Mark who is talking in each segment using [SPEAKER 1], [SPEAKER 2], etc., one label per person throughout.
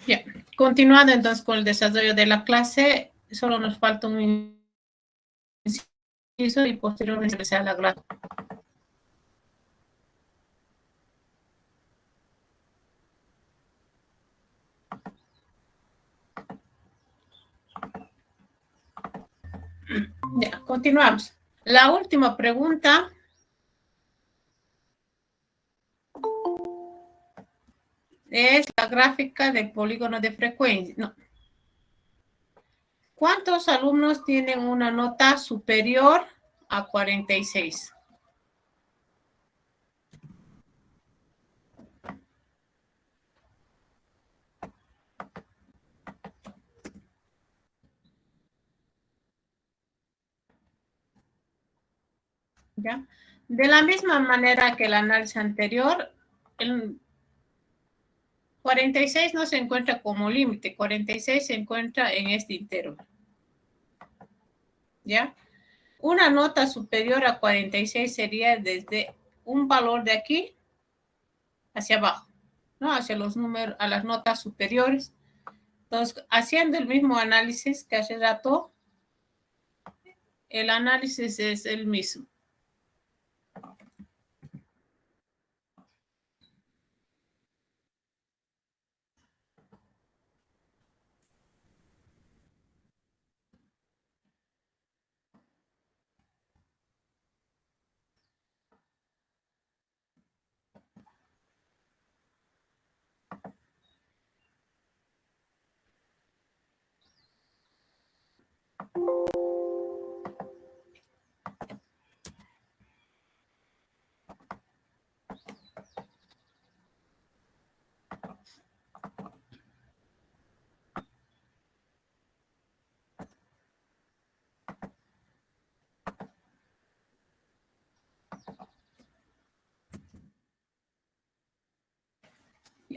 [SPEAKER 1] Ya, continuando entonces con el desarrollo de la clase, solo nos falta un inciso y posteriormente sea la clase. Ya, continuamos. La última pregunta es la gráfica del polígono de frecuencia. No. ¿Cuántos alumnos tienen una nota superior a 46? ¿Ya? De la misma manera que el análisis anterior, el 46 no se encuentra como límite, 46 se encuentra en este intervalo. ¿Ya? Una nota superior a 46 sería desde un valor de aquí hacia abajo, ¿no? Hacia los números, a las notas superiores. Entonces, haciendo el mismo análisis que hace rato, el análisis es el mismo.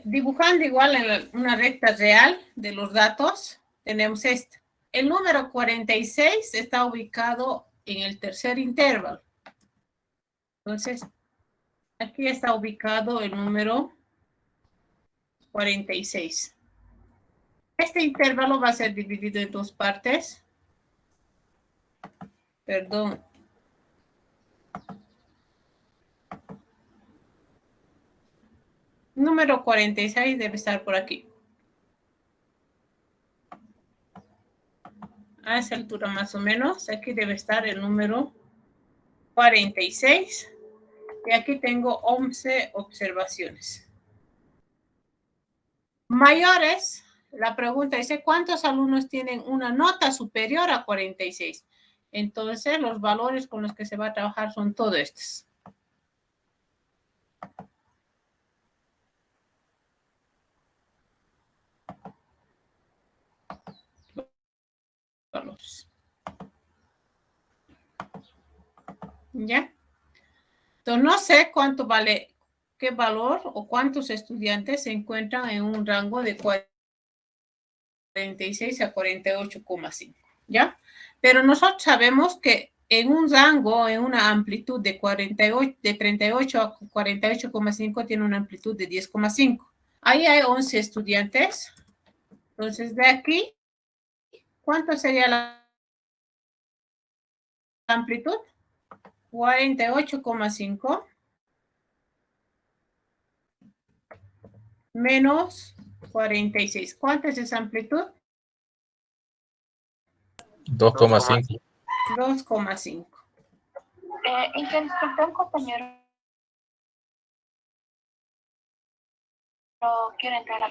[SPEAKER 1] Dibujando igual en una recta real de los datos, tenemos esta. El número 46 está ubicado en el tercer intervalo. Entonces, aquí está ubicado el número 46. Este intervalo va a ser dividido en dos partes. Perdón. Número 46 debe estar por aquí. A esa altura más o menos, aquí debe estar el número 46. Y aquí tengo 11 observaciones. Mayores, la pregunta dice, ¿cuántos alumnos tienen una nota superior a 46? Entonces, los valores con los que se va a trabajar son todos estos. Valores. ¿Ya? Entonces, no sé cuánto vale, qué valor o cuántos estudiantes se encuentran en un rango de 46 a 48,5, ¿ya? Pero nosotros sabemos que en un rango, en una amplitud de 48, de 38 a 48,5 tiene una amplitud de 10,5. Ahí hay 11 estudiantes. Entonces, de aquí, ¿cuánto sería la amplitud? 48,5 menos 46. ¿Cuánto es esa amplitud?
[SPEAKER 2] 2,5.
[SPEAKER 1] 2,5.
[SPEAKER 3] Disculpe, un compañero quiere entrar a...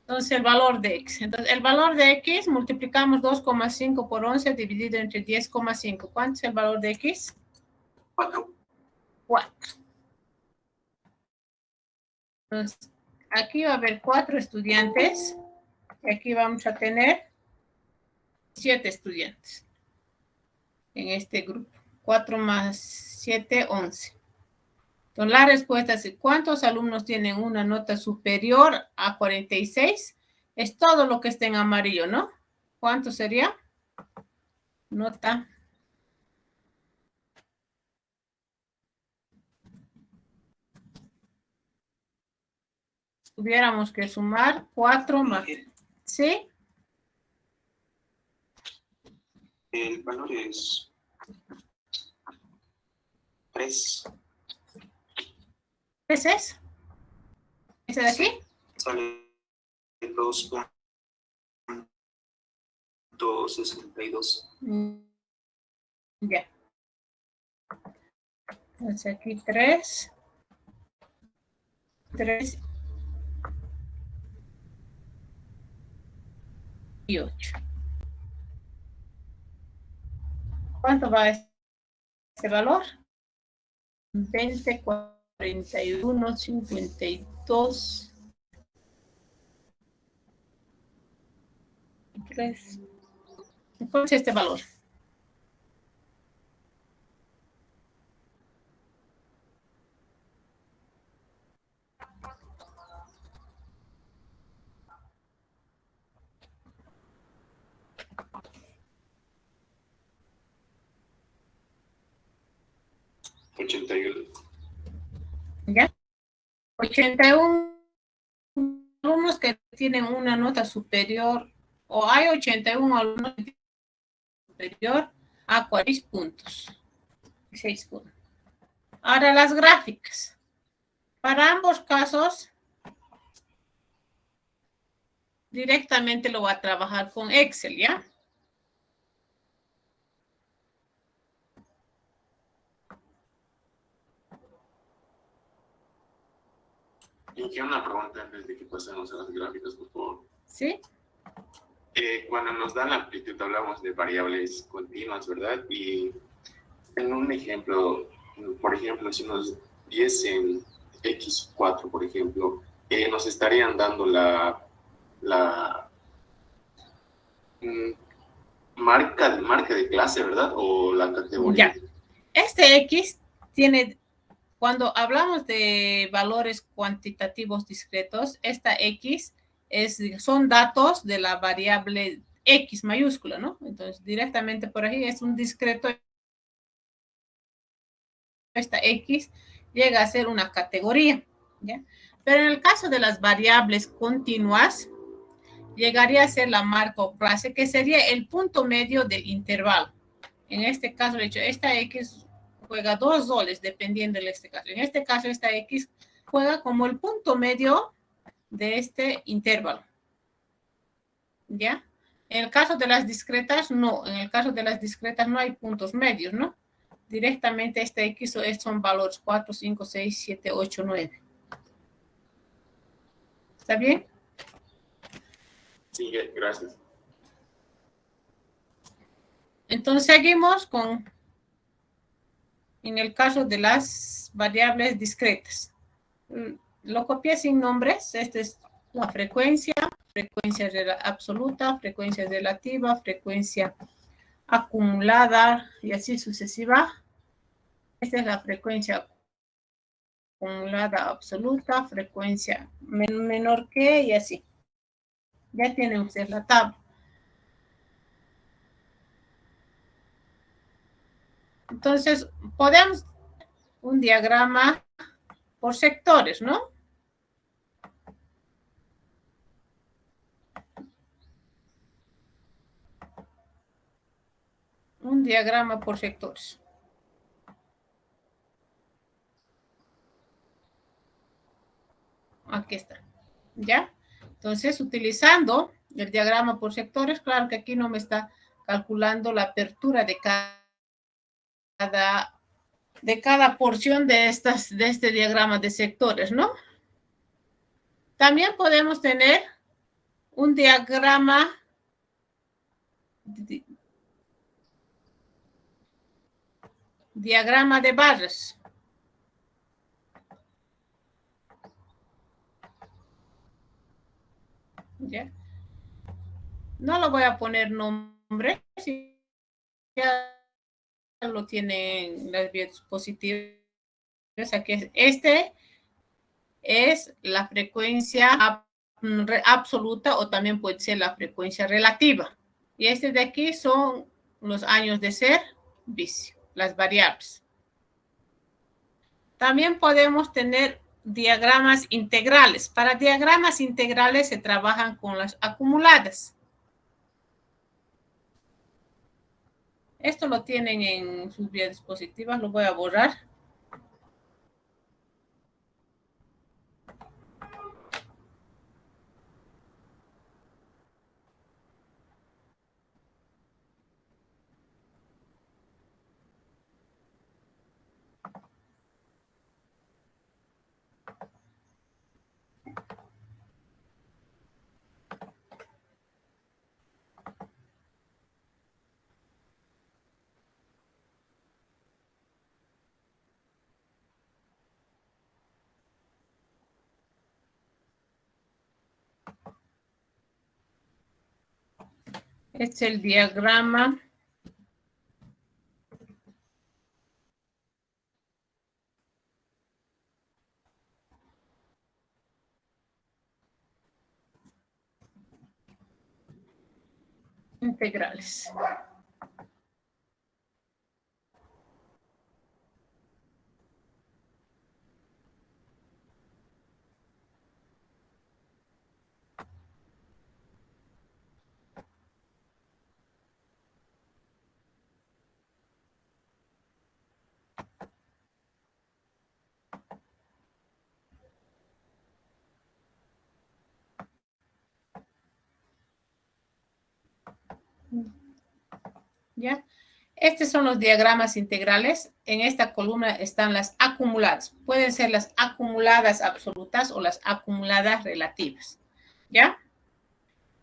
[SPEAKER 1] Entonces, el valor de x. Entonces, el valor de x multiplicamos 2,5 por 11 dividido entre 10,5. ¿Cuánto es el valor de x? 4. 4. Entonces, aquí va a haber 4 estudiantes. Y aquí vamos a tener 7 estudiantes en este grupo. 4 más 7, 11. Entonces, la respuesta es ¿cuántos alumnos tienen una nota superior a 46? Es todo lo que está en amarillo, ¿no? ¿Cuánto sería? Nota tuviéramos que sumar 4 más, ¿sí?
[SPEAKER 3] El valor es 3.
[SPEAKER 1] ¿Ese es? ¿Ese de aquí?
[SPEAKER 3] Sale 2.62.
[SPEAKER 1] Ya. Entonces aquí 3 y 8. ¿Cuánto va este valor? 20, 41, 52, 3. ¿Cuál es este valor? ¿Ya? 81 alumnos que tienen una nota superior, o hay 81 alumnos que tienen superior a 40 puntos. 6 puntos. Ahora las gráficas. Para ambos casos, directamente lo voy a trabajar con Excel, ¿ya?
[SPEAKER 3] Yo quiero una pregunta antes de que pasemos a las gráficas, por favor.
[SPEAKER 1] ¿Sí?
[SPEAKER 3] Cuando nos dan la amplitud hablamos de variables continuas, ¿verdad? Y en un ejemplo, por ejemplo, si nos diesen x4, por ejemplo, nos estarían dando la marca de clase, ¿verdad? O la categoría.
[SPEAKER 1] Ya. Este X tiene, cuando hablamos de valores cuantitativos discretos, esta X son datos de la variable X mayúscula, ¿no? Entonces, directamente por ahí es un discreto. Esta X llega a ser una categoría, ¿ya? Pero en el caso de las variables continuas, llegaría a ser la marca o clase, que sería el punto medio del intervalo. En este caso, de hecho, esta X juega 2 roles, dependiendo de este caso. En este caso, esta X juega como el punto medio de este intervalo, ¿ya? En el caso de las discretas, no. En el caso de las discretas no hay puntos medios, ¿no? Directamente esta X son valores 4, 5, 6, 7, 8, 9. ¿Está bien?
[SPEAKER 3] Sí, gracias.
[SPEAKER 1] Entonces seguimos con, en el caso de las variables discretas. Lo copié sin nombres. Esta es la frecuencia absoluta, frecuencia relativa, frecuencia acumulada y así sucesiva. Esta es la frecuencia acumulada absoluta, frecuencia menor que y así. Ya tienen ustedes la tabla. Entonces, podemos un diagrama por sectores, ¿no? Un diagrama por sectores. Aquí está. ¿Ya? Entonces, utilizando el diagrama por sectores, claro que aquí no me está calculando la apertura de cada porción de este diagrama de sectores, ¿no? También podemos tener un diagrama de barras. ¿Ya? No lo voy a poner nombre, si ya lo tienen las diapositivas. Aquí este es la frecuencia absoluta o también puede ser la frecuencia relativa. Y este de aquí son los años de servicio, las variables. También podemos tener diagramas integrales. Para diagramas integrales se trabajan con las acumuladas. Esto lo tienen en sus diapositivas, lo voy a borrar. Este es el diagrama integrales. ¿Ya? Estos son los diagramas integrales. En esta columna están las acumuladas. Pueden ser las acumuladas absolutas o las acumuladas relativas. ¿Ya?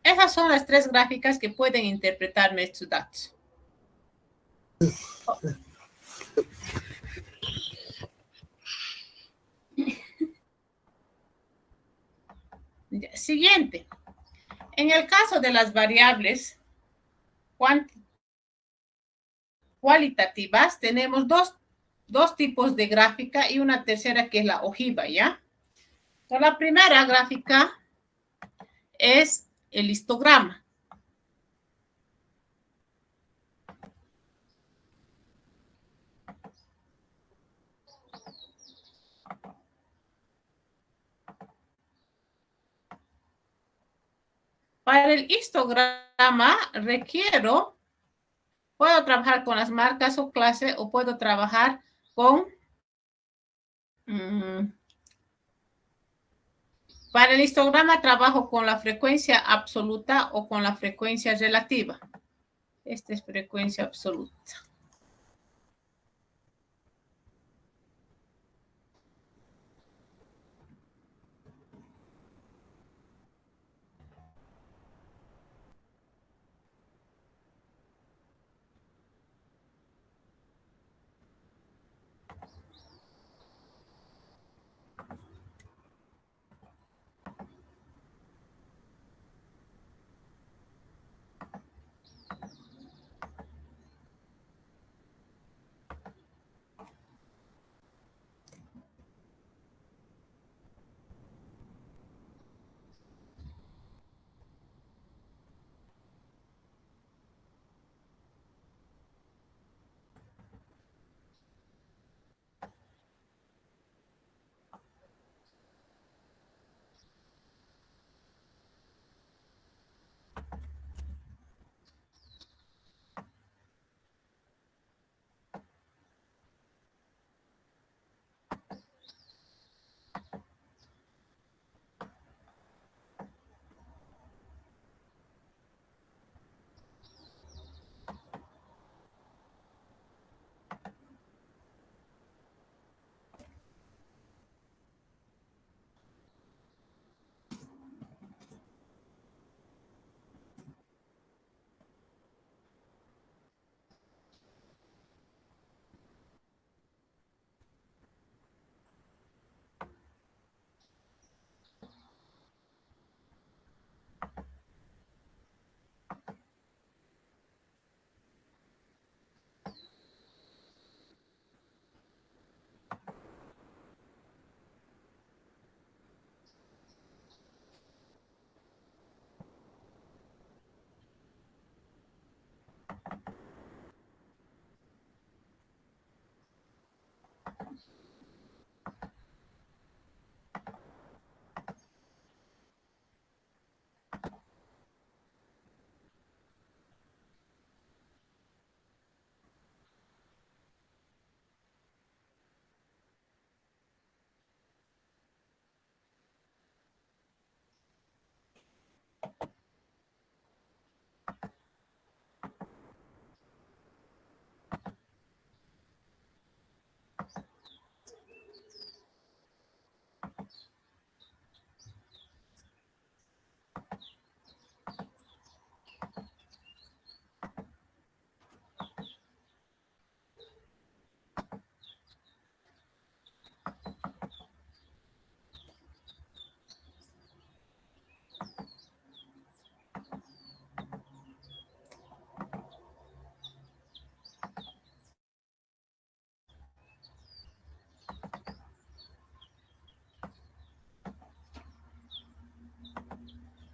[SPEAKER 1] Esas son las tres gráficas que pueden interpretarme estos datos. Siguiente. En el caso de las variables cualitativas, tenemos dos tipos de gráfica y una tercera que es la ojiva, ¿ya? Entonces, la primera gráfica es el histograma. Para el histograma puedo trabajar con las marcas o clase o puedo trabajar con... para el histograma trabajo con la frecuencia absoluta o con la frecuencia relativa. Esta es frecuencia absoluta.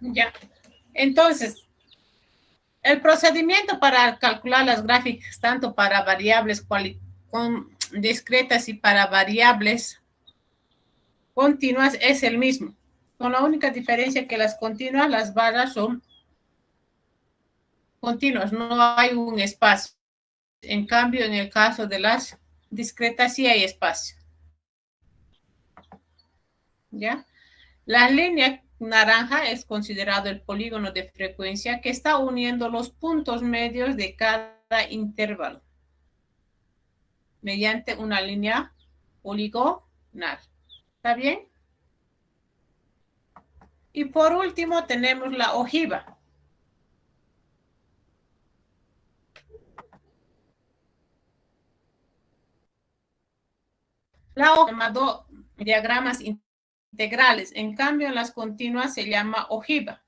[SPEAKER 1] Ya. Entonces, el procedimiento para calcular las gráficas, tanto para variables discretas y para variables continuas, es el mismo. Con la única diferencia que las continuas, las barras son continuas, no hay un espacio. En cambio, en el caso de las discretas sí hay espacio. ¿Ya? La línea naranja es considerado el polígono de frecuencia que está uniendo los puntos medios de cada intervalo mediante una línea poligonal. ¿Está bien? Y por último tenemos la ojiva. La ojiva diagramas integrales, en cambio en las continuas se llama ojiva.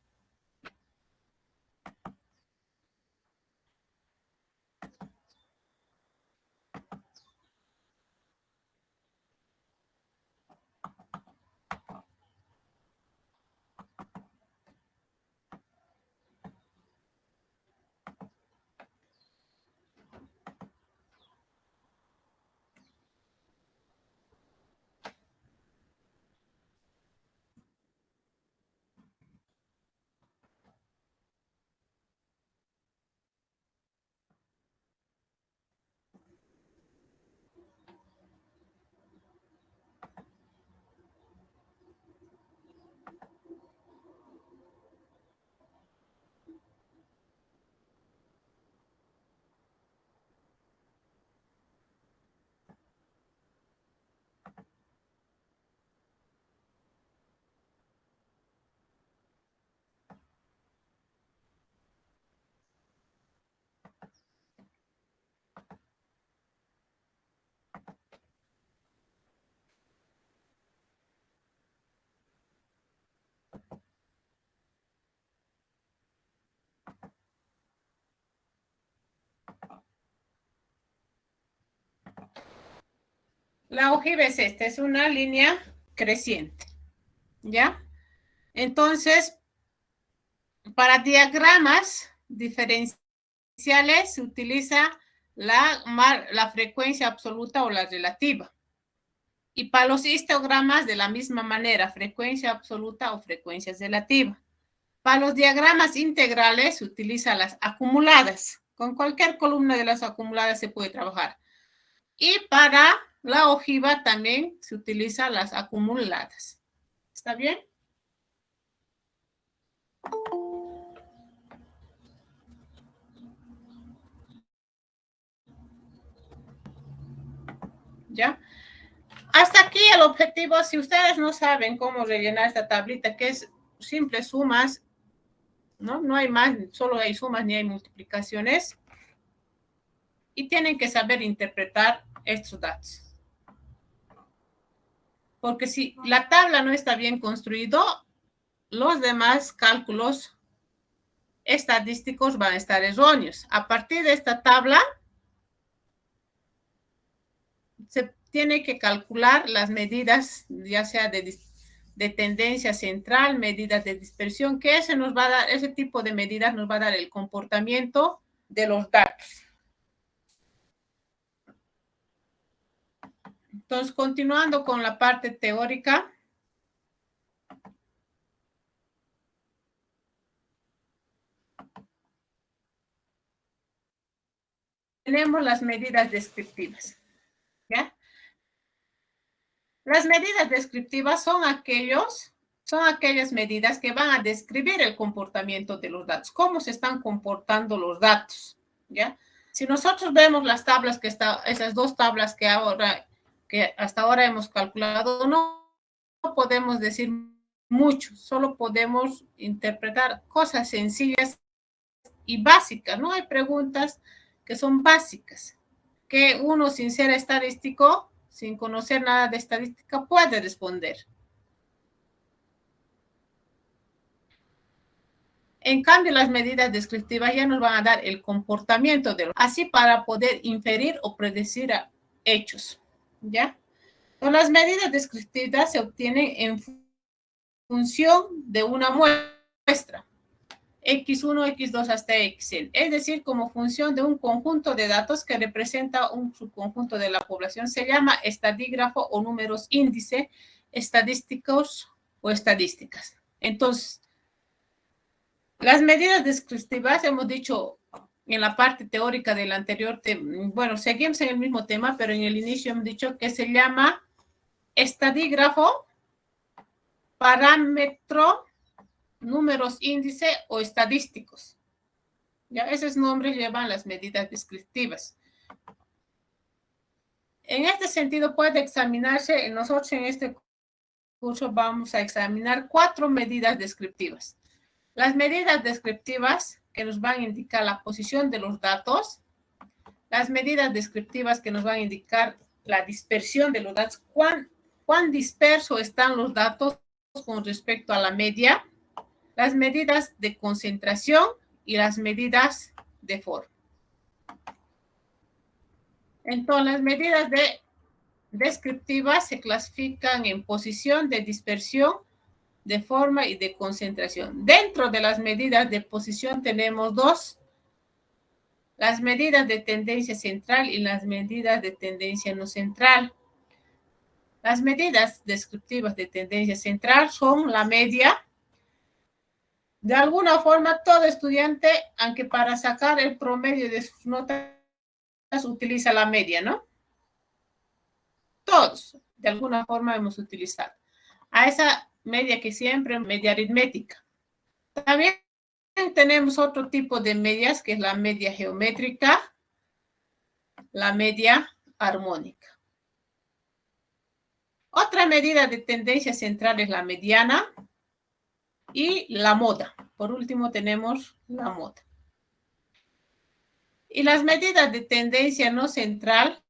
[SPEAKER 1] La ojiva es esta, es una línea creciente, ¿ya? Entonces, para diagramas diferenciales se utiliza la frecuencia absoluta o la relativa. Y para los histogramas de la misma manera, frecuencia absoluta o frecuencia relativa. Para los diagramas integrales se utiliza las acumuladas. Con cualquier columna de las acumuladas se puede trabajar. Y para la ojiva también se utiliza las acumuladas. ¿Está bien? ¿Ya? Hasta aquí el objetivo. Si ustedes no saben cómo rellenar esta tablita, que es simples sumas, ¿no? No hay más, solo hay sumas ni hay multiplicaciones. Y tienen que saber interpretar estos datos. Porque si la tabla no está bien construido, los demás cálculos estadísticos van a estar erróneos. A partir de esta tabla, se tiene que calcular las medidas, ya sea de tendencia central, medidas de dispersión, que ese tipo de medidas nos va a dar el comportamiento de los datos. Entonces, continuando con la parte teórica. Tenemos las medidas descriptivas, ¿ya? Las medidas descriptivas son aquellas medidas que van a describir el comportamiento de los datos, cómo se están comportando los datos, ¿ya? Si nosotros vemos las tablas esas dos tablas que hasta ahora hemos calculado, no podemos decir mucho, solo podemos interpretar cosas sencillas y básicas, ¿no? Hay preguntas que son básicas, que uno sin ser estadístico, sin conocer nada de estadística, puede responder. En cambio, las medidas descriptivas ya nos van a dar el comportamiento de los, así para poder inferir o predecir hechos, ¿ya? Entonces, las medidas descriptivas se obtienen en función de una muestra, X1, X2 hasta Xn, es decir, como función de un conjunto de datos que representa un subconjunto de la población. Se llama estadígrafo o números índice, estadísticos o estadísticas. Entonces, las medidas descriptivas, hemos dicho en la parte teórica del anterior, bueno, seguimos en el mismo tema, pero en el inicio hemos dicho que se llama estadígrafo, parámetro, números índice o estadísticos. Ya esos nombres llevan las medidas descriptivas. En este sentido puede examinarse, nosotros en este curso vamos a examinar 4 medidas descriptivas. Las medidas descriptivas que nos van a indicar la posición de los datos, las medidas descriptivas que nos van a indicar la dispersión de los datos, cuán dispersos están los datos con respecto a la media, las medidas de concentración y las medidas de forma. Entonces, las medidas descriptivas se clasifican en posición, de dispersión, de forma y de concentración. Dentro de las medidas de posición tenemos 2, las medidas de tendencia central y las medidas de tendencia no central. Las medidas descriptivas de tendencia central son la media. De alguna forma, todo estudiante, aunque para sacar el promedio de sus notas, utiliza la media, ¿no? Todos, de alguna forma, hemos utilizado. A esa media que siempre, media aritmética. También tenemos otro tipo de medias, que es la media geométrica, la media armónica. Otra medida de tendencia central es la mediana y la moda. Por último tenemos la moda. Y las medidas de tendencia no central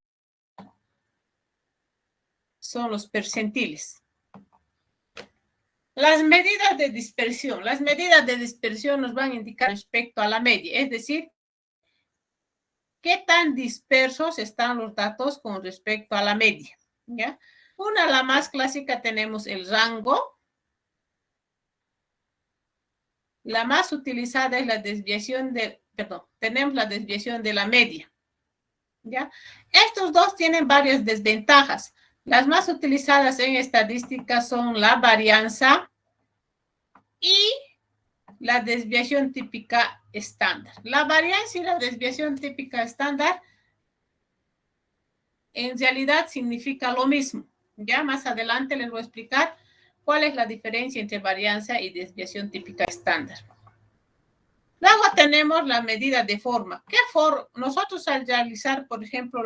[SPEAKER 1] son los percentiles. Las medidas de dispersión. Las medidas de dispersión nos van a indicar respecto a la media, es decir, qué tan dispersos están los datos con respecto a la media, ¿ya? La más clásica, tenemos el rango. La más utilizada es la desviación tenemos la desviación de la media, ¿ya? Estos dos tienen varias desventajas. Las más utilizadas en estadística son la varianza y la desviación típica estándar. La varianza y la desviación típica estándar en realidad significa lo mismo. Ya más adelante les voy a explicar cuál es la diferencia entre varianza y desviación típica estándar. Luego tenemos la medida de forma. Nosotros al realizar, por ejemplo,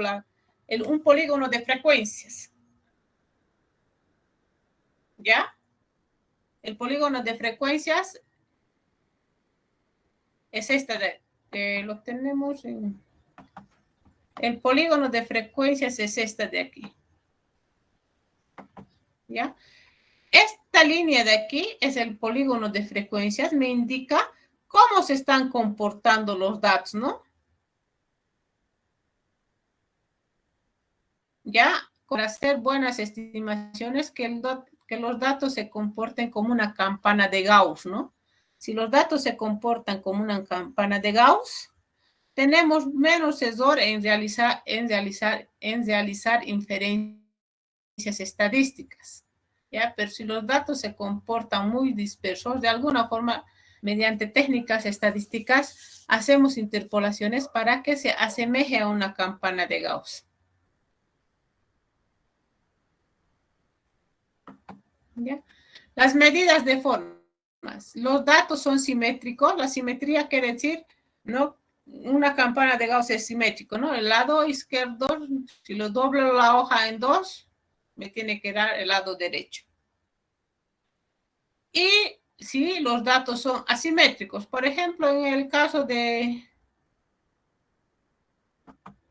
[SPEAKER 1] un polígono de frecuencias, ¿ya? El polígono de frecuencias es esta lo tenemos en... El polígono de frecuencias es esta de aquí, ¿ya? Esta línea de aquí es el polígono de frecuencias, me indica cómo se están comportando los datos, ¿no? Ya, para hacer buenas estimaciones, que los datos se comporten como una campana de Gauss, ¿no? Si los datos se comportan como una campana de Gauss, tenemos menos error en realizar inferencias estadísticas, ¿ya? Pero si los datos se comportan muy dispersos, de alguna forma, mediante técnicas estadísticas, hacemos interpolaciones para que se asemeje a una campana de Gauss. ¿Ya? Las medidas de formas. Los datos son simétricos. La simetría quiere decir, ¿no? Una campana de Gauss es simétrico, ¿no? El lado izquierdo, si lo doblo la hoja en 2, me tiene que dar el lado derecho. Y si los datos son asimétricos, por ejemplo, en el caso de...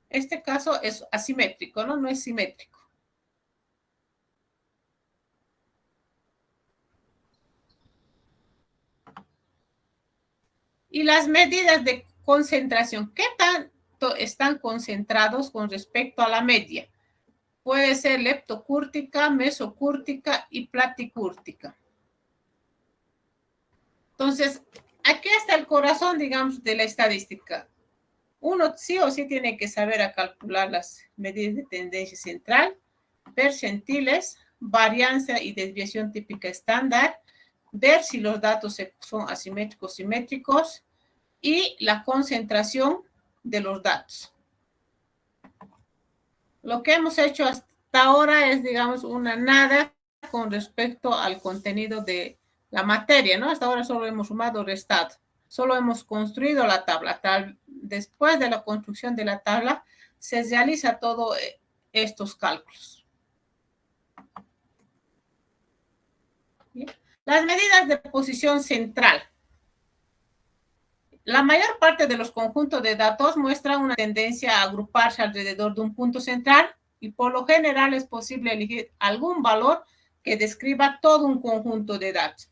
[SPEAKER 1] Este caso es asimétrico, ¿no? No es simétrico. Y las medidas de concentración, ¿qué tanto están concentrados con respecto a la media? Puede ser leptocúrtica, mesocúrtica y platicúrtica. Entonces, aquí está el corazón, digamos, de la estadística. Uno sí o sí tiene que saber a calcular las medidas de tendencia central, percentiles, varianza y desviación típica estándar, ver si los datos son asimétricos, simétricos y la concentración de los datos. Lo que hemos hecho hasta ahora es, digamos, una nada con respecto al contenido de la materia, ¿no? Hasta ahora solo hemos sumado, restado. Solo hemos construido la tabla. Después de la construcción de la tabla, se realiza todos estos cálculos. ¿Bien? Las medidas de posición central. La mayor parte de los conjuntos de datos muestran una tendencia a agruparse alrededor de un punto central y por lo general es posible elegir algún valor que describa todo un conjunto de datos.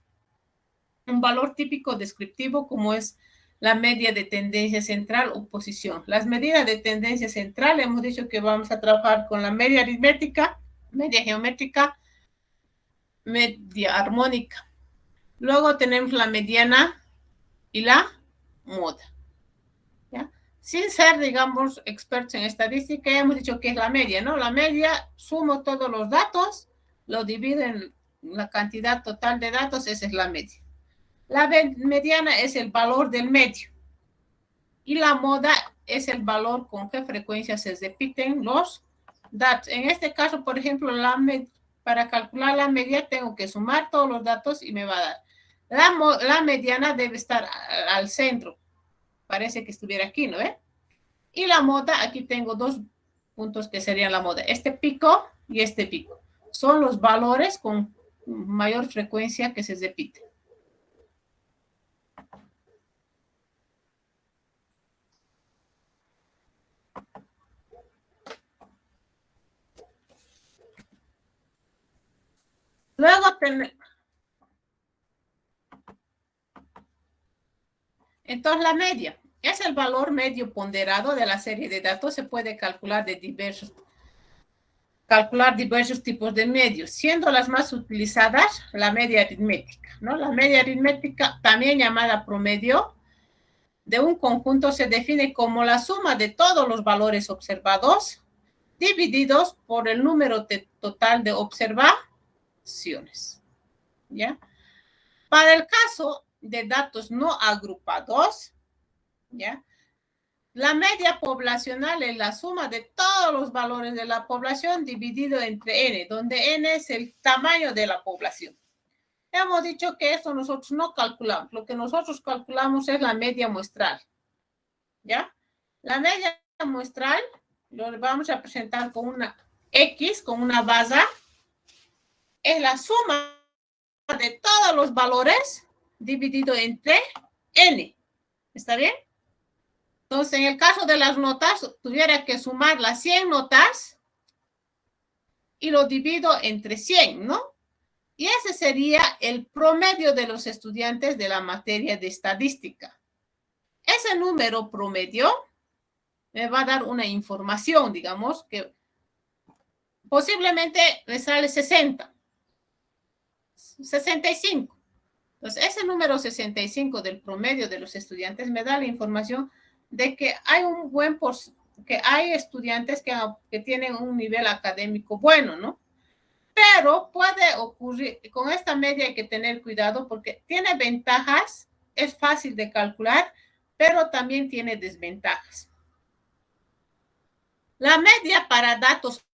[SPEAKER 1] Un valor típico descriptivo como es la media de tendencia central o posición. Las medidas de tendencia central, hemos dicho que vamos a trabajar con la media aritmética, media geométrica, media armónica. Luego tenemos la mediana y la moda. ¿Ya? Sin ser, digamos, expertos en estadística, hemos dicho que es la media, ¿no? La media, sumo todos los datos, lo divido en la cantidad total de datos, esa es la media. La mediana es el valor del medio. Y la moda es el valor con qué frecuencia se repiten los datos. En este caso, por ejemplo, para calcular la media tengo que sumar todos los datos y me va a dar. La mediana debe estar al centro. Parece que estuviera aquí, ¿no? Y la moda, aquí tengo dos puntos que serían la moda. Este pico y este pico. Son los valores con mayor frecuencia que se repiten. Luego entonces la media es el valor medio ponderado de la serie de datos. Se puede calcular diversos tipos de medios, siendo las más utilizadas la media aritmética, ¿no? La media aritmética, también llamada promedio de un conjunto, se define como la suma de todos los valores observados divididos por el número total de observaciones. ¿Ya? Para el caso de datos no agrupados, ¿ya? La media poblacional es la suma de todos los valores de la población dividido entre n, donde n es el tamaño de la población. Hemos dicho que esto nosotros no calculamos. Lo que nosotros calculamos es la media muestral. ¿Ya? La media muestral lo vamos a presentar con una X, con una base. Es la suma de todos los valores dividido entre n. ¿Está bien? Entonces, en el caso de las notas, tuviera que sumar las 100 notas y lo divido entre 100, ¿no? Y ese sería el promedio de los estudiantes de la materia de estadística. Ese número promedio me va a dar una información, digamos, que posiblemente me sale 60, 65. Entonces, ese número 65 del promedio de los estudiantes me da la información de que hay que hay estudiantes que tienen un nivel académico bueno, ¿no? Pero puede ocurrir, con esta media hay que tener cuidado porque tiene ventajas, es fácil de calcular, pero también tiene desventajas. La media para datos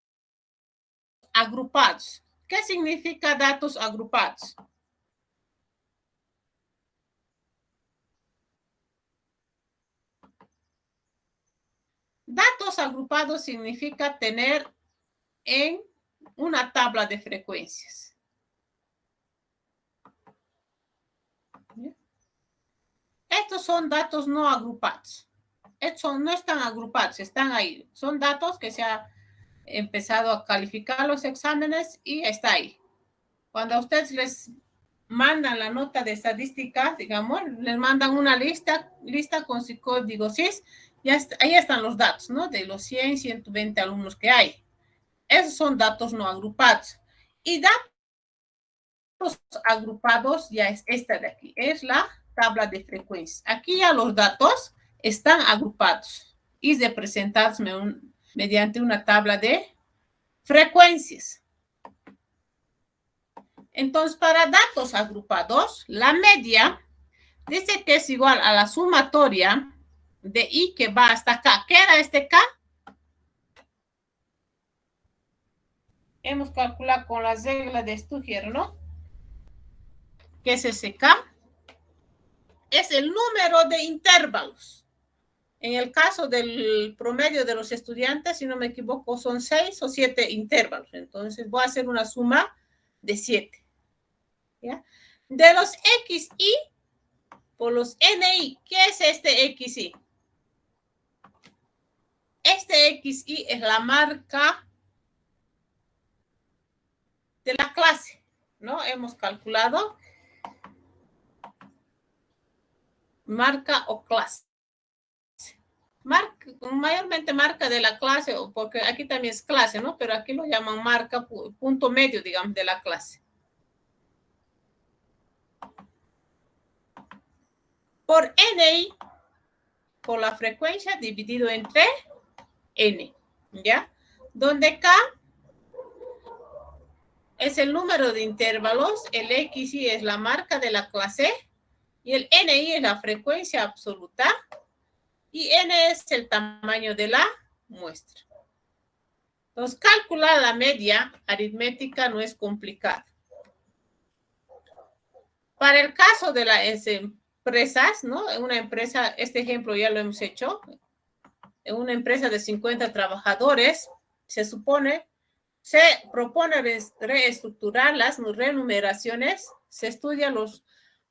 [SPEAKER 1] agrupados. ¿Qué significa datos agrupados? Datos agrupados significa tener en una tabla de frecuencias. Estos son datos no agrupados. Estos no están agrupados, están ahí. Son datos que se ha empezado a calificar los exámenes y está ahí. Cuando a ustedes les mandan la nota de estadística, digamos, les mandan una lista con su código CIS, ahí están los datos, ¿no? De los 100, 120 alumnos que hay. Esos son datos no agrupados. Y datos agrupados ya es esta de aquí, es la tabla de frecuencias. Aquí ya los datos están agrupados y representados mediante una tabla de frecuencias. Entonces, para datos agrupados, la media dice que es igual a la sumatoria de I que va hasta acá. ¿Qué era este K? Hemos calculado con las reglas de Stugger, ¿no? ¿Qué es ese K? Es el número de intervalos. En el caso del promedio de los estudiantes, si no me equivoco, son 6 o 7 intervalos. Entonces, voy a hacer una suma de 7. ¿Ya? De los XI por los NI. ¿Qué es este XI? Este XI es la marca de la clase, ¿no? Hemos calculado marca o clase. Mayormente marca de la clase, porque aquí también es clase, ¿no? Pero aquí lo llaman marca, punto medio, digamos, de la clase. Por NI, por la frecuencia dividido entre N, ¿ya? Donde K es el número de intervalos, el XI es la marca de la clase y el NI es la frecuencia absoluta y N es el tamaño de la muestra. Entonces, calcular la media aritmética no es complicado. Para el caso de las empresas, ¿no? En una empresa, este ejemplo ya lo hemos hecho, en una empresa de 50 trabajadores, se propone reestructurar las remuneraciones, se estudian los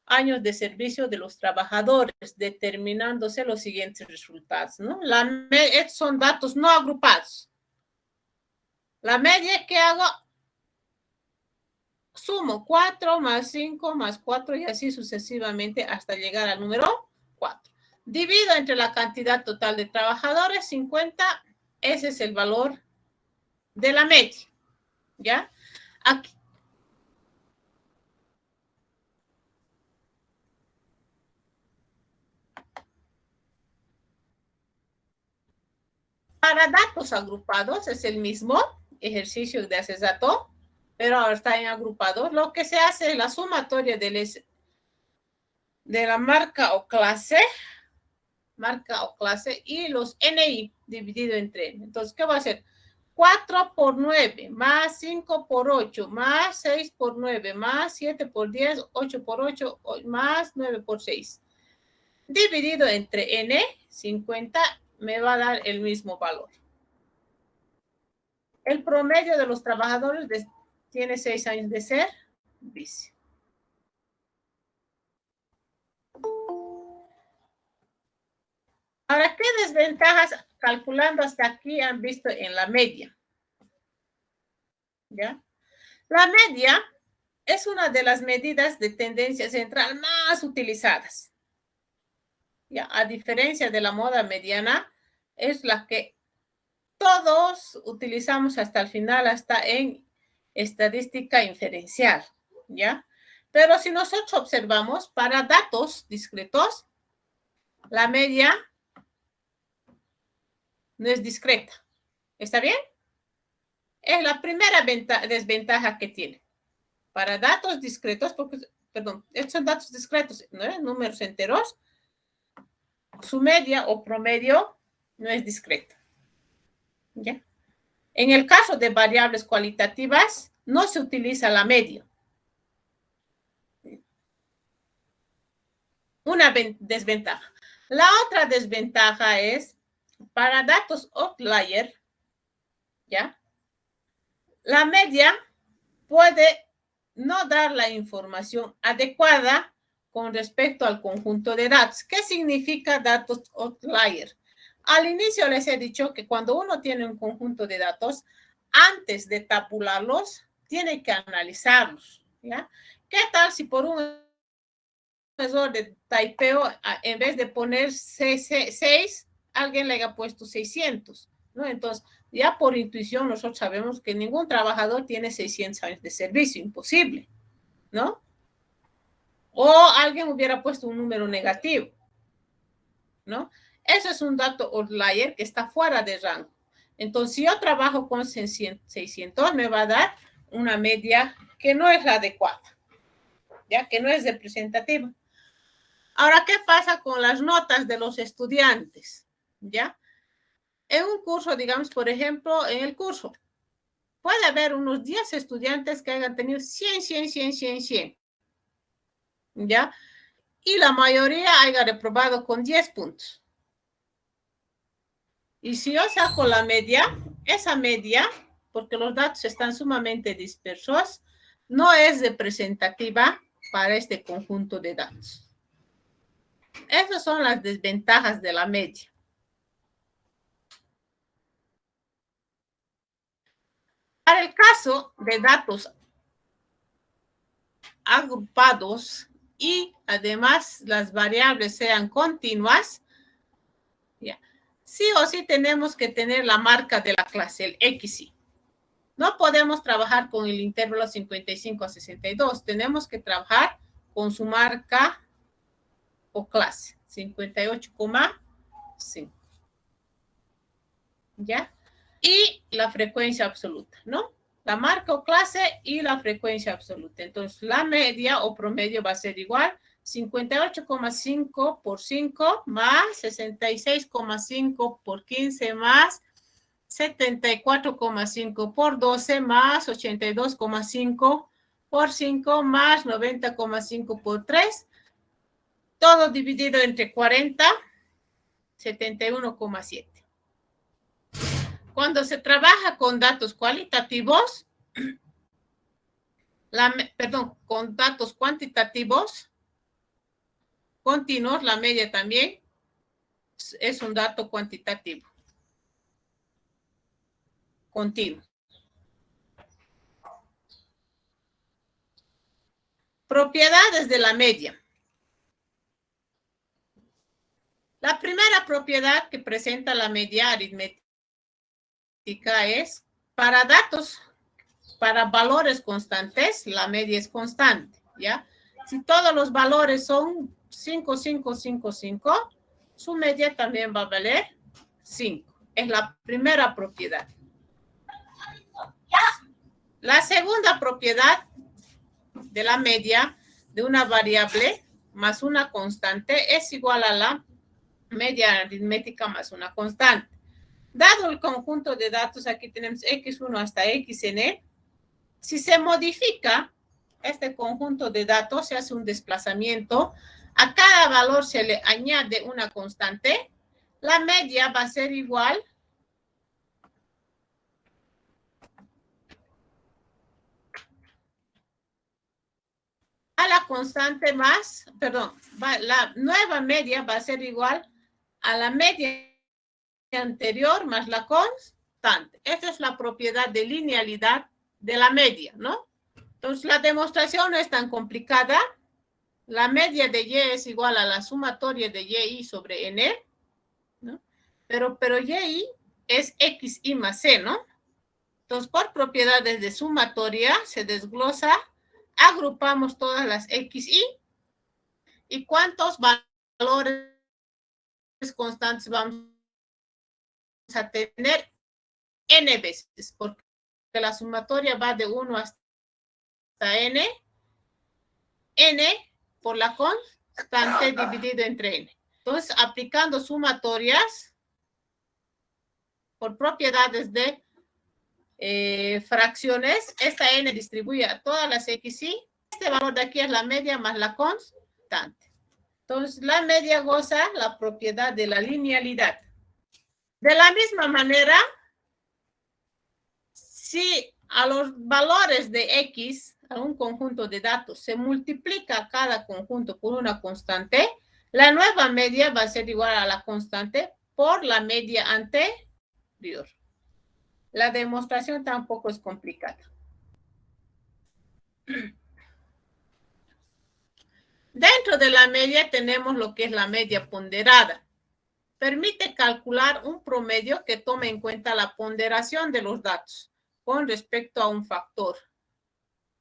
[SPEAKER 1] años de servicio de los trabajadores, determinándose los siguientes resultados, ¿no? Estos son datos no agrupados. La media que hago, sumo 4 más 5 más 4 y así sucesivamente hasta llegar al número 4. Divido entre la cantidad total de trabajadores, 50, ese es el valor de la media, ¿ya? Aquí. Para datos agrupados es el mismo ejercicio de hacer dato, pero ahora está en agrupados. Lo que se hace es la sumatoria de la marca o clase y los NI dividido entre N. Entonces, ¿qué va a hacer? 4 por 9, más 5 por 8, más 6 por 9, más 7 por 10, 8 por 8, más 9 por 6. Dividido entre N, 50, me va a dar el mismo valor. El promedio de los trabajadores tiene 6 años de ser vice. Ahora, ¿qué desventajas calculando hasta aquí han visto en la media? ¿Ya? La media es una de las medidas de tendencia central más utilizadas. ¿Ya? A diferencia de la moda mediana, es la que todos utilizamos hasta el final, hasta en estadística inferencial, ¿ya? Pero si nosotros observamos, para datos discretos, la media no es discreta. ¿Está bien? Es la primera desventaja que tiene. Para datos discretos, porque, perdón, estos son datos discretos, ¿no? Números enteros, su media o promedio no es discreta. ¿Ya? En el caso de variables cualitativas, no se utiliza la media. Una desventaja. La otra desventaja es, para datos outlier, ¿ya? La media puede no dar la información adecuada con respecto al conjunto de datos. ¿Qué significa datos outlier? Al inicio les he dicho que cuando uno tiene un conjunto de datos, antes de tabularlos, tiene que analizarlos, ¿ya? ¿Qué tal si por un error de typeo, en vez de poner 6, alguien le haya puesto 600, ¿no? Entonces, ya por intuición nosotros sabemos que ningún trabajador tiene 600 años de servicio, imposible, ¿no? O alguien hubiera puesto un número negativo, ¿no? Eso es un dato outlier que está fuera de rango. Entonces, si yo trabajo con 600, me va a dar una media que no es la adecuada, ya que no es representativa. Ahora, ¿qué pasa con las notas de los estudiantes? ¿Ya? En un curso, digamos, por ejemplo, en el curso, puede haber unos 10 estudiantes que hayan tenido 100, ¿ya? Y la mayoría haya reprobado con 10 puntos. Y si yo saco la media, esa media, porque los datos están sumamente dispersos, no es representativa para este conjunto de datos. Esas son las desventajas de la media. Para el caso de datos agrupados y además las variables sean continuas, ¿ya? Sí o sí tenemos que tener la marca de la clase, el XY. No podemos trabajar con el intervalo 55 a 62, tenemos que trabajar con su marca o clase, 58,5. ¿Ya? Y la frecuencia absoluta, ¿no? La marca o clase y la frecuencia absoluta. Entonces, la media o promedio va a ser igual 58,5 por 5 más 66,5 por 15 más 74,5 por 12 más 82,5 por 5 más 90,5 por 3. Todo dividido entre 40, 71,7. Cuando se trabaja con datos cualitativos, con datos cuantitativos, continuos, la media también es un dato cuantitativo. Continuo. Propiedades de la media. La primera propiedad que presenta la media aritmética es para datos, para valores constantes, la media es constante, ¿ya? Si todos los valores son 5, 5, 5, 5, su media también va a valer 5. Es la primera propiedad. La segunda propiedad de la media de una variable más una constante es igual a la media aritmética más una constante. Dado el conjunto de datos, aquí tenemos x1 hasta xn, si se modifica este conjunto de datos, se hace un desplazamiento, a cada valor se le añade una constante, la media va a ser igual a la constante más, la nueva media va a ser igual a la media anterior más la constante. Esta es la propiedad de linealidad de la media, ¿no? Entonces, la demostración no es tan complicada. La media de Y es igual a la sumatoria de Y sobre N, ¿no? Pero Y es XY más C, ¿no? Entonces, por propiedades de sumatoria, se desglosa, agrupamos todas las XY, ¿y cuántos valores constantes vamos a tener? N veces, porque la sumatoria va de 1 hasta N, N por la constante dividido entre N. Entonces, aplicando sumatorias por propiedades de fracciones, esta N distribuye a todas las XY. Este valor de aquí es la media más la constante. Entonces, la media goza la propiedad de la linealidad. De la misma manera, si a los valores de X, a un conjunto de datos, se multiplica cada conjunto por una constante, la nueva media va a ser igual a la constante por la media anterior. La demostración tampoco es complicada. Dentro de la media tenemos lo que es la media ponderada. Permite calcular un promedio que tome en cuenta la ponderación de los datos con respecto a un factor.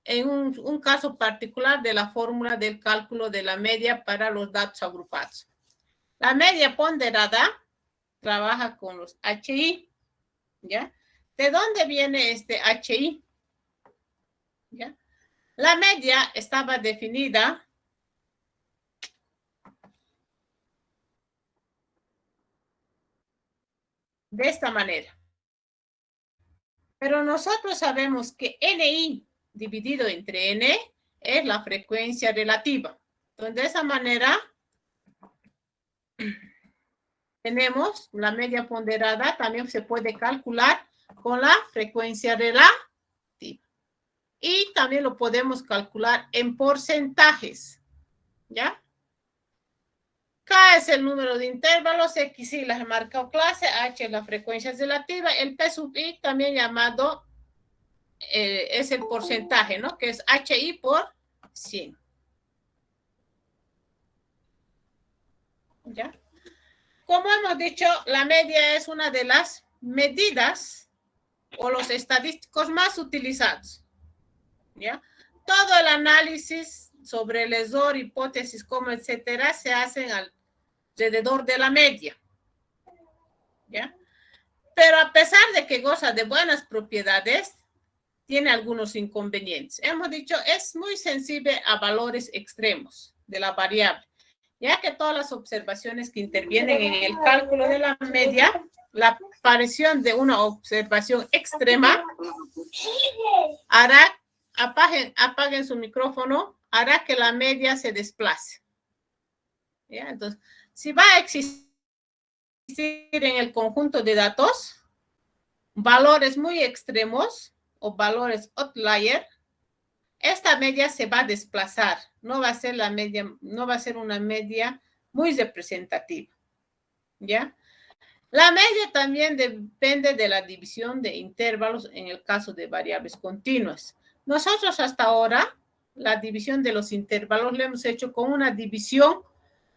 [SPEAKER 1] En un caso particular de la fórmula del cálculo de la media para los datos agrupados. La media ponderada trabaja con los HI, ¿ya? ¿De dónde viene este HI? ¿Ya? La media estaba definida de esta manera. Pero nosotros sabemos que NI dividido entre N es la frecuencia relativa. Entonces, de esa manera, tenemos la media ponderada, también se puede calcular con la frecuencia relativa. Y también lo podemos calcular en porcentajes, ¿ya? K es el número de intervalos, X y las he marcado clase, H es la frecuencia relativa, el P sub I también llamado es el porcentaje, ¿no? Que es HI por 100. ¿Ya? Como hemos dicho, la media es una de las medidas o los estadísticos más utilizados. ¿Ya? Todo el análisis sobre el error, hipótesis, como etcétera, se hacen alrededor de la media. ¿Ya? Pero a pesar de que goza de buenas propiedades, tiene algunos inconvenientes. Hemos dicho, es muy sensible a valores extremos de la variable, ya que todas las observaciones que intervienen en el cálculo de la media, la aparición de una observación extrema hará, apaguen su micrófono, hará que la media se desplace. ¿Ya? Entonces, si va a existir en el conjunto de datos valores muy extremos o valores outlier, esta media se va a desplazar, no va a ser la media, no va a ser una media muy representativa, ¿ya? La media también depende de la división de intervalos en el caso de variables continuas. Nosotros hasta ahora, la división de los intervalos la hemos hecho con una división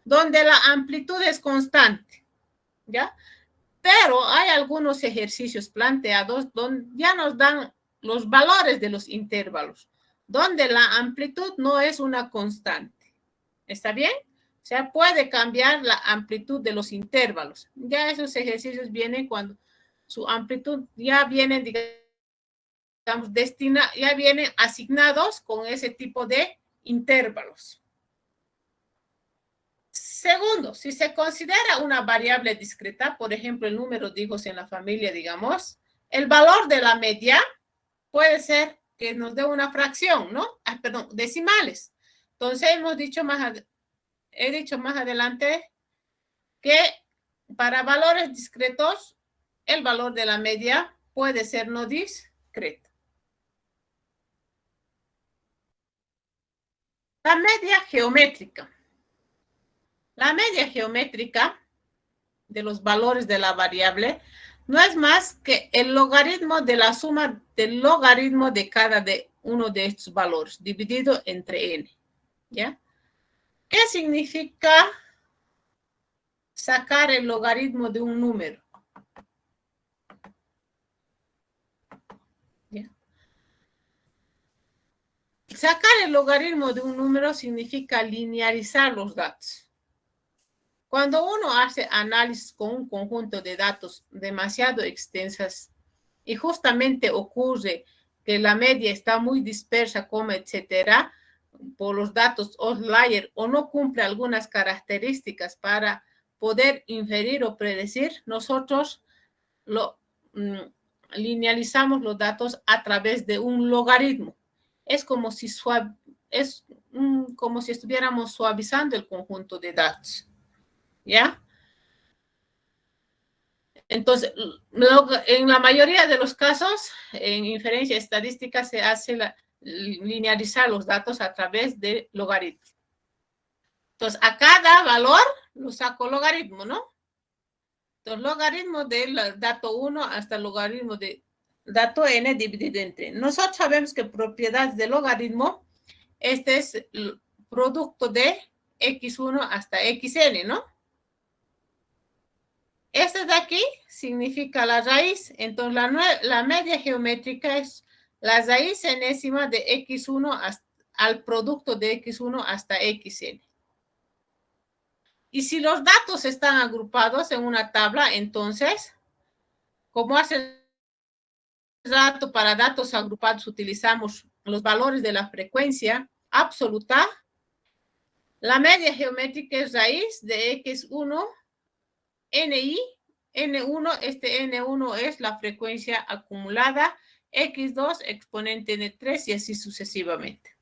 [SPEAKER 1] donde la amplitud es constante, ¿ya? Pero hay algunos ejercicios planteados donde ya nos dan los valores de los intervalos, donde la amplitud no es una constante. ¿Está bien? O sea, puede cambiar la amplitud de los intervalos. Ya esos ejercicios vienen cuando su amplitud ya vienen, digamos, ya vienen asignados con ese tipo de intervalos. Segundo, si se considera una variable discreta, por ejemplo, el número de hijos en la familia, digamos, el valor de la media puede ser que nos dé una fracción, ¿no? Perdón, decimales. Entonces, he dicho más adelante que para valores discretos, el valor de la media puede ser no discreto. La media geométrica. La media geométrica de los valores de la variable no es más que el logaritmo de la suma del logaritmo de cada uno de estos valores dividido entre n. ¿Ya? ¿Qué significa sacar el logaritmo de un número? ¿Ya? Sacar el logaritmo de un número significa linearizar los datos. Cuando uno hace análisis con un conjunto de datos demasiado extensas y justamente ocurre que la media está muy dispersa, como etcétera, por los datos outlier o no cumple algunas características para poder inferir o predecir, nosotros linealizamos los datos a través de un logaritmo. Es como si estuviéramos suavizando el conjunto de datos. ¿Ya? Entonces, en la mayoría de los casos, en inferencia estadística se hace linearizar los datos a través de logaritmos. Entonces, a cada valor lo saco logaritmo, ¿no? Entonces, logaritmo del dato 1 hasta el logaritmo de dato n dividido entre n. Nosotros sabemos que propiedades de logaritmo, este es producto de X1 hasta XN, ¿no? Este de aquí significa la raíz. Entonces, la media geométrica es la raíz enésima de X1 al producto de X1 hasta XN. Y si los datos están agrupados en una tabla, entonces, como hace rato para datos agrupados utilizamos los valores de la frecuencia absoluta, la media geométrica es raíz de X1 NI, N1, este N1 es la frecuencia acumulada, X2 exponente N3 y así sucesivamente.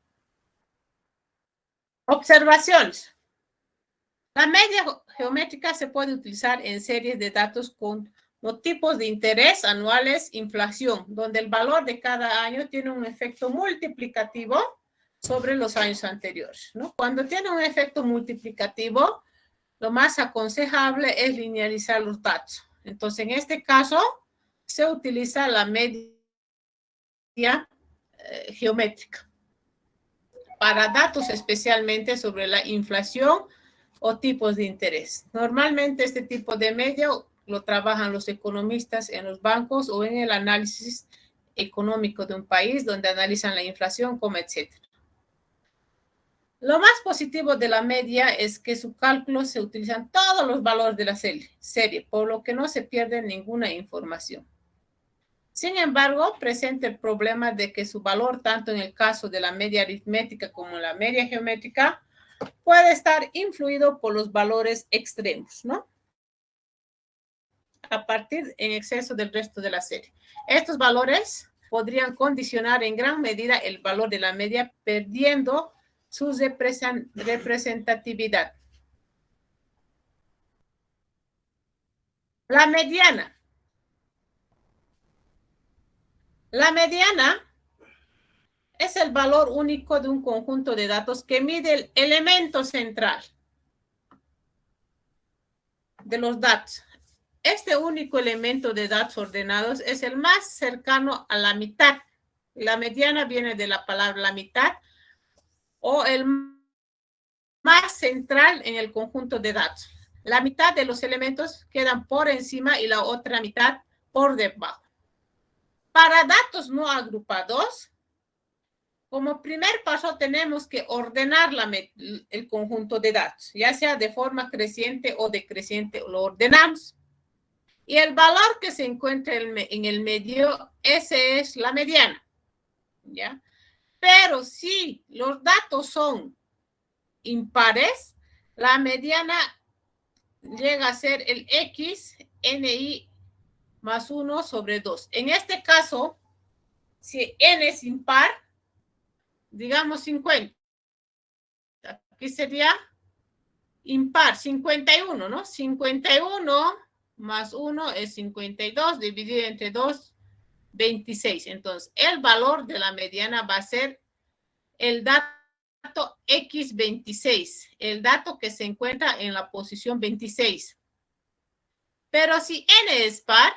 [SPEAKER 1] Observaciones. La media geométrica se puede utilizar en series de datos con tipos de interés anuales, inflación, donde el valor de cada año tiene un efecto multiplicativo sobre los años anteriores, ¿no? Cuando tiene un efecto multiplicativo, lo más aconsejable es linealizar los datos. Entonces, en este caso, se utiliza la media geométrica para datos especialmente sobre la inflación o tipos de interés. Normalmente este tipo de medio lo trabajan los economistas en los bancos o en el análisis económico de un país, donde analizan la inflación, como etcétera. Lo más positivo de la media es que su cálculo se utilizan todos los valores de la serie, por lo que no se pierde ninguna información. Sin embargo, presenta el problema de que su valor, tanto en el caso de la media aritmética como en la media geométrica, puede estar influido por los valores extremos, ¿no? A partir en exceso del resto de la serie. Estos valores podrían condicionar en gran medida el valor de la media, perdiendo su representatividad. La mediana. La mediana es el valor único de un conjunto de datos que mide el elemento central de los datos. Este único elemento de datos ordenados es el más cercano a la mitad. La mediana viene de la palabra la mitad, o el más central en el conjunto de datos. La mitad de los elementos quedan por encima y la otra mitad por debajo. Para datos no agrupados, como primer paso tenemos que ordenar el conjunto de datos, ya sea de forma creciente o decreciente, lo ordenamos. Y el valor que se encuentra en el medio, ese es la mediana, ¿ya? Pero si los datos son impares, la mediana llega a ser el X, NI más 1 sobre 2. En este caso, si N es impar, digamos 50. Aquí sería impar, 51, ¿no? 51 más 1 es 52, dividido entre 2, 26. Entonces, el valor de la mediana va a ser el dato X26, el dato que se encuentra en la posición 26. Pero si N es par,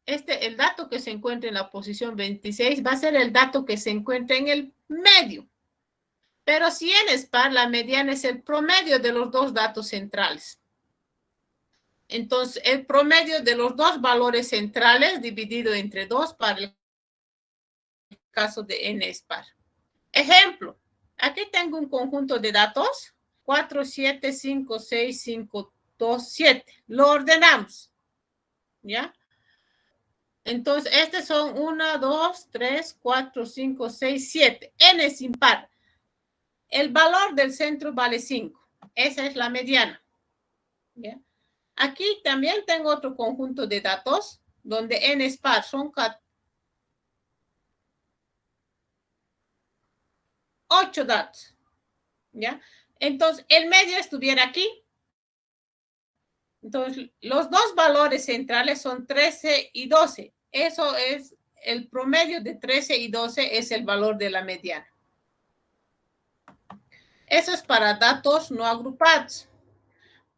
[SPEAKER 1] el dato que se encuentra en la posición 26 va a ser el dato que se encuentra en el medio. Pero si N es par, la mediana es el promedio de los dos datos centrales. Entonces, el promedio de los dos valores centrales dividido entre 2 para el caso de N es par. Ejemplo, aquí tengo un conjunto de datos, 4, 7, 5, 6, 5, 2, 7. Lo ordenamos, ¿ya? Entonces, estos son 1, 2, 3, 4, 5, 6, 7. N es impar. El valor del centro vale 5. Esa es la mediana, ¿ya? Aquí también tengo otro conjunto de datos donde N es par, son 8 datos, ¿ya? Entonces, el medio estuviera aquí. Entonces, los dos valores centrales son 13 y 12. Eso es el promedio de 13 y 12, es el valor de la mediana. Eso es para datos no agrupados.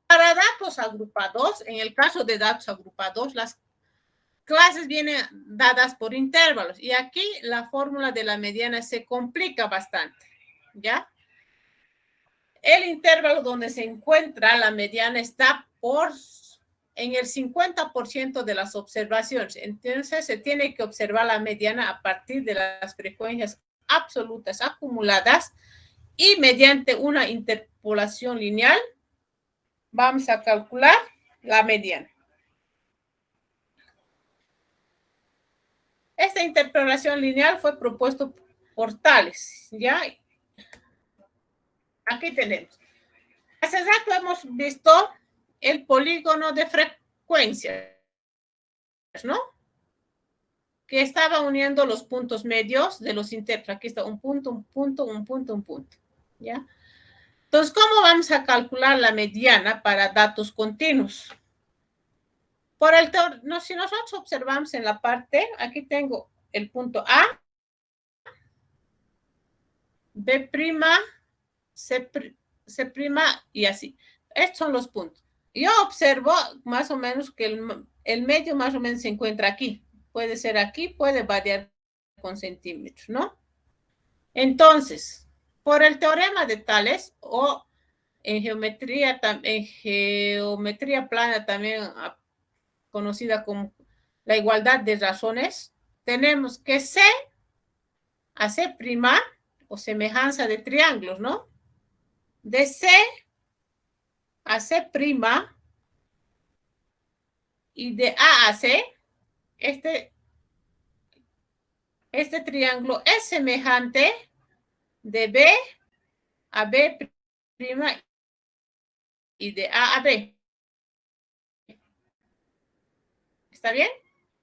[SPEAKER 1] Para datos agrupados, en el caso de datos agrupados, las clases vienen dadas por intervalos. Y aquí la fórmula de la mediana se complica bastante, ¿ya? el intervalo donde se encuentra la mediana está en el 50% de las observaciones. Entonces, se tiene que observar la mediana a partir de las frecuencias absolutas acumuladas y mediante una interpolación lineal vamos a calcular la mediana. Esta interpolación lineal fue propuesto por Tales, ¿ya? Aquí tenemos. Hace rato hemos visto el polígono de frecuencias, ¿no? Que estaba uniendo los puntos medios de los intervalos. Aquí está un punto, un punto, un punto, un punto, ¿ya? Entonces, ¿cómo vamos a calcular la mediana para datos continuos? Si nosotros observamos en la parte, aquí tengo el punto A, B', C' y así. Estos son los puntos. Yo observo más o menos que el medio más o menos se encuentra aquí. Puede ser aquí, puede variar con centímetros, ¿no? Entonces, por el teorema de Tales o en geometría plana también conocida como la igualdad de razones, tenemos que C a C' o semejanza de triángulos, ¿no? De C a C' y de A a C, este triángulo es semejante de B a B' y de A a B. ¿Está bien?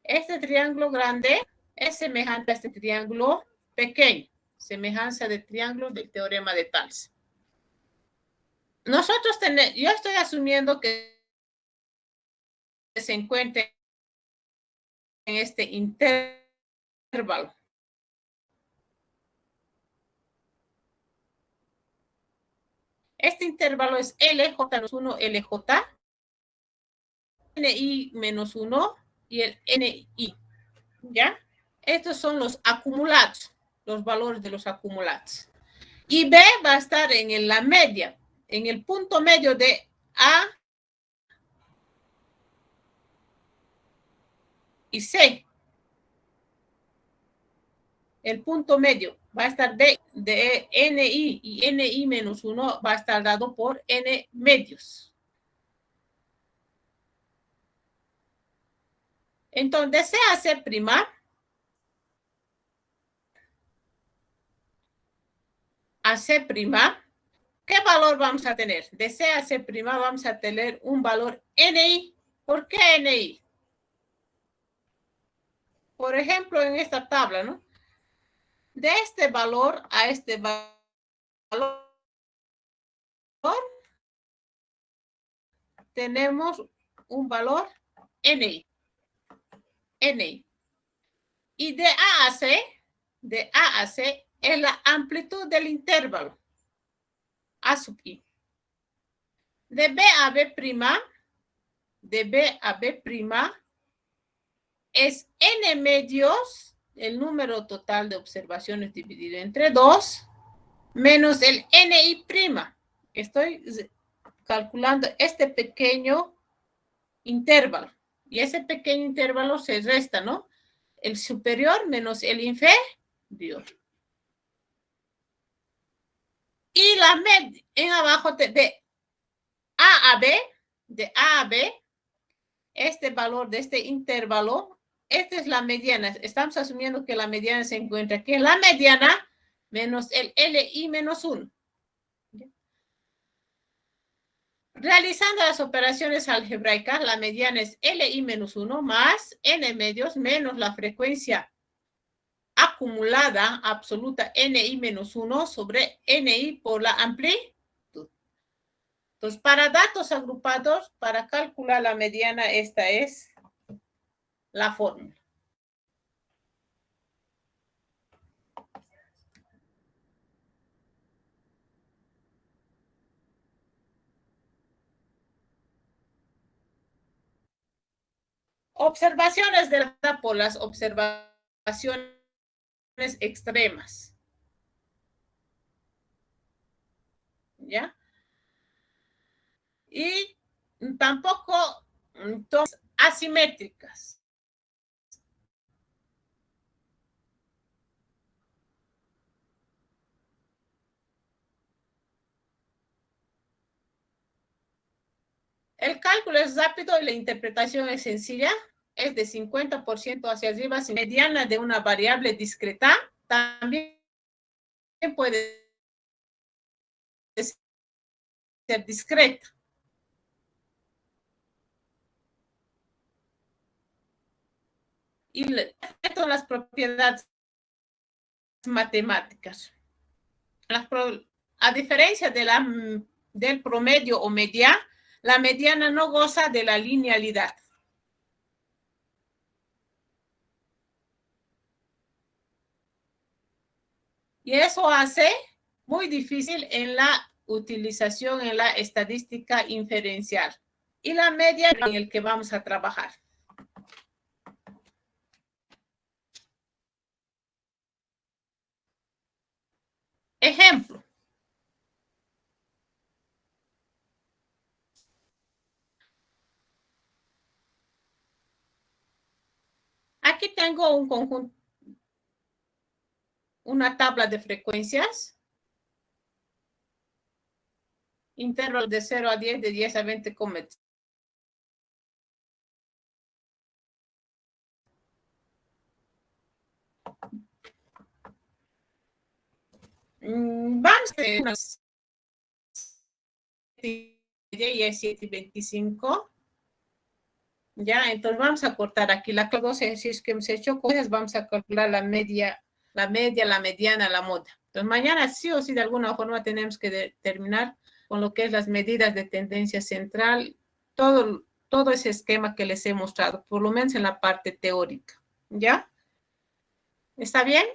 [SPEAKER 1] Este triángulo grande es semejante a este triángulo pequeño, semejanza de triángulo del teorema de Tales. Yo estoy asumiendo que se encuentre en este intervalo. Este intervalo es LJ-1, LJ, NI-1 y el NI, ¿ya? Estos son los acumulados, los valores de los acumulados. Y B va a estar en la media, en el punto medio de A y C. El punto medio va a estar de NI y NI-1 va a estar dado por N medios. Entonces, C a C', a C', ¿qué valor vamos a tener? De C a C' vamos a tener un valor NI. ¿Por qué NI? Por ejemplo, en esta tabla, ¿no? De este valor a este valor tenemos un valor NI. NI. Y de A a C es la amplitud del intervalo A sub I. De B a B', es N medios, el número total de observaciones dividido entre 2, menos el NI'. Estoy calculando este pequeño intervalo. Y ese pequeño intervalo se resta, ¿no? El superior menos el inferior. Y la media, en abajo de A a B, este valor de este intervalo, esta es la mediana. Estamos asumiendo que la mediana se encuentra aquí. La mediana menos el LI-1. Realizando las operaciones algebraicas, la mediana es LI-1 más N medios menos la frecuencia acumulada absoluta NI-1 sobre NI por la amplitud. Entonces, para datos agrupados, para calcular la mediana, esta es la fórmula. Observaciones de la por las observaciones extremas. ¿Ya? tampoco son asimétricas. El cálculo es rápido y la interpretación es sencilla. Es de 50% hacia arriba, si mediana de una variable discreta, también puede ser discreta. Y estas son las propiedades matemáticas. A diferencia de del promedio o media, la mediana no goza de la linealidad. Y eso hace muy difícil en la utilización en la estadística inferencial. Y la media en el que vamos a trabajar. Ejemplo. Aquí tengo un conjunto, una tabla de frecuencias. Intervalo de 0 a 10, de 10 a 20, etc. Vamos a ver unas 7.25. Ya, entonces vamos a cortar aquí la dos ejercicios que hemos hecho. Cosas vamos a calcular la media, la mediana, la moda. Entonces mañana sí o sí de alguna forma tenemos que terminar con lo que es las medidas de tendencia central, todo ese esquema que les he mostrado, por lo menos en la parte teórica. ¿Ya? ¿Está bien?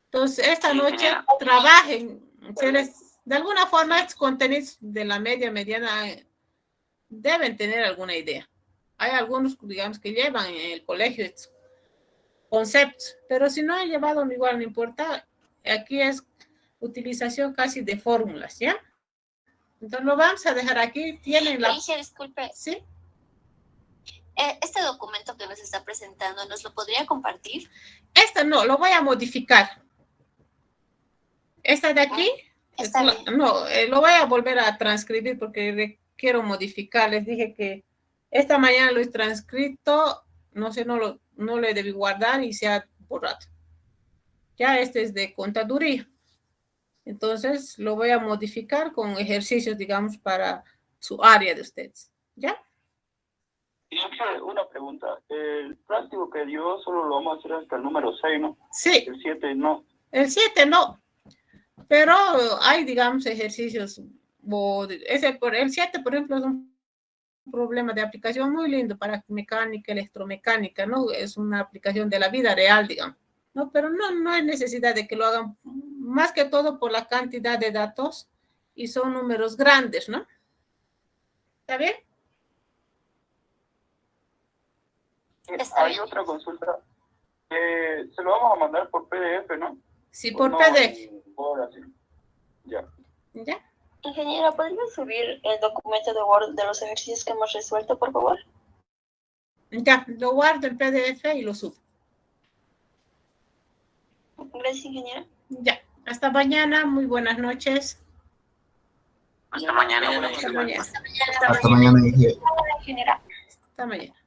[SPEAKER 1] Entonces, esta noche trabajen. De alguna forma, estos contenidos de la media, mediana, deben tener alguna idea. Hay algunos, digamos, que llevan en el colegio estos conceptos, pero si no han llevado, igual no importa. Aquí es utilización casi de fórmulas, ¿ya? Entonces lo vamos a dejar aquí. Tienen la...
[SPEAKER 4] Disculpe.
[SPEAKER 1] ¿Sí?
[SPEAKER 4] Este documento que nos está presentando, ¿nos lo podría compartir?
[SPEAKER 1] Esta no, lo voy a modificar. Esta de aquí, no, lo voy a volver a transcribir porque quiero modificar. Les dije que esta mañana lo he transcrito, no sé, no lo debí guardar y se ha borrado. Ya este es de contaduría. Entonces lo voy a modificar con ejercicios, digamos, para su área de ustedes. ¿Ya?
[SPEAKER 5] Una pregunta. El práctico que dio solo lo vamos a hacer hasta el número 6, ¿no?
[SPEAKER 1] Sí.
[SPEAKER 5] El 7 no.
[SPEAKER 1] El 7 no. Pero hay, digamos, ejercicios. El 7, por ejemplo, es un problema de aplicación muy lindo para mecánica, electromecánica, ¿no? Es una aplicación de la vida real, digamos. ¿No? Pero no hay necesidad de que lo hagan, más que todo por la cantidad de datos y son números grandes, ¿no? ¿Está bien?
[SPEAKER 5] Hay otra consulta. Se lo vamos a mandar por PDF, ¿no?
[SPEAKER 1] Sí, por PDF.
[SPEAKER 5] Ya.
[SPEAKER 1] ¿Ya?
[SPEAKER 4] Ingeniera, ¿podría subir el documento de Word de los ejercicios que hemos resuelto, por favor?
[SPEAKER 1] Ya, lo guardo en PDF y lo subo.
[SPEAKER 4] Gracias, ingeniera.
[SPEAKER 1] Ya, hasta mañana, muy buenas noches.
[SPEAKER 3] Hasta mañana.
[SPEAKER 1] Hasta mañana.
[SPEAKER 6] Hasta mañana, ingeniera.
[SPEAKER 4] Ingeniera.
[SPEAKER 1] Hasta mañana.